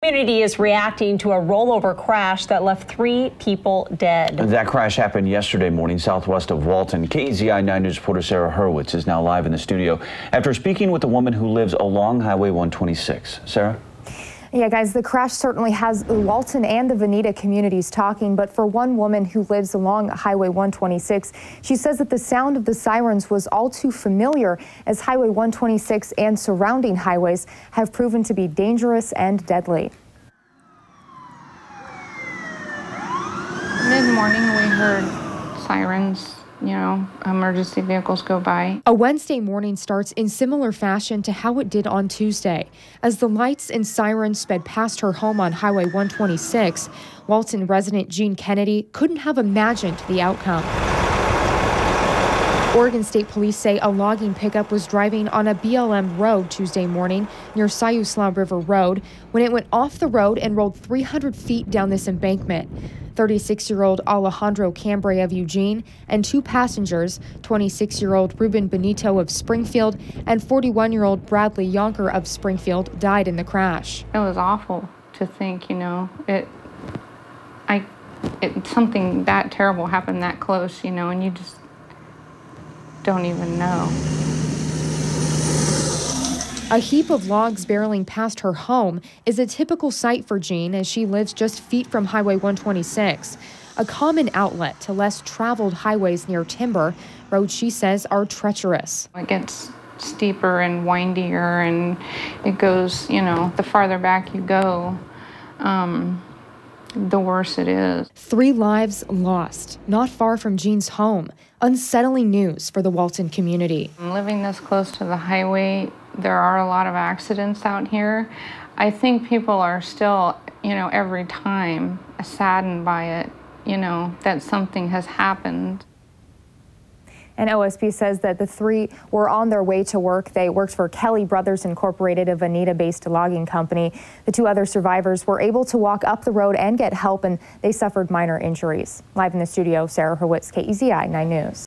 Community is reacting to a rollover crash that left 3 people dead. That crash happened yesterday morning southwest of Walton. KZI 9 News reporter Sarah Hurwitz is now live in the studio after speaking with a woman who lives along Highway 126. Sarah? Yeah, guys, the crash certainly has the Walton and the Veneta communities talking, but for one woman who lives along Highway 126, she says that the sound of the sirens was all too familiar as Highway 126 and surrounding highways have proven to be dangerous and deadly. Mid-morning, we heard sirens. Emergency vehicles go by. A Wednesday morning starts in similar fashion to how it did on Tuesday. As the lights and sirens sped past her home on Highway 126, Walton resident Jean Kennedy couldn't have imagined the outcome. Oregon State Police say a logging pickup was driving on a BLM road Tuesday morning near Siuslaw River Road when it went off the road and rolled 300 feet down this embankment. 36-year-old Alejandro Cambray of Eugene and 2 passengers, 26-year-old Ruben Benito of Springfield and 41-year-old Bradley Yonker of Springfield died in the crash. It was awful to think, something that terrible happened that close, and you just don't even know. A heap of logs barreling past her home is a typical sight for Jean as she lives just feet from Highway 126, a common outlet to less traveled highways near timber, roads she says are treacherous. It gets steeper and windier, and it goes, the farther back you go, the worse it is. 3 lives lost, not far from Jean's home. Unsettling news for the Walton community. Living this close to the highway, there are a lot of accidents out here. I think people are still, every time saddened by it, that something has happened. And OSP says that the 3 were on their way to work. They worked for Kelly Brothers Incorporated, a Veneta-based logging company. The 2 other survivors were able to walk up the road and get help, and they suffered minor injuries. Live in the studio, Sarah Hurwitz, KZI 9 News.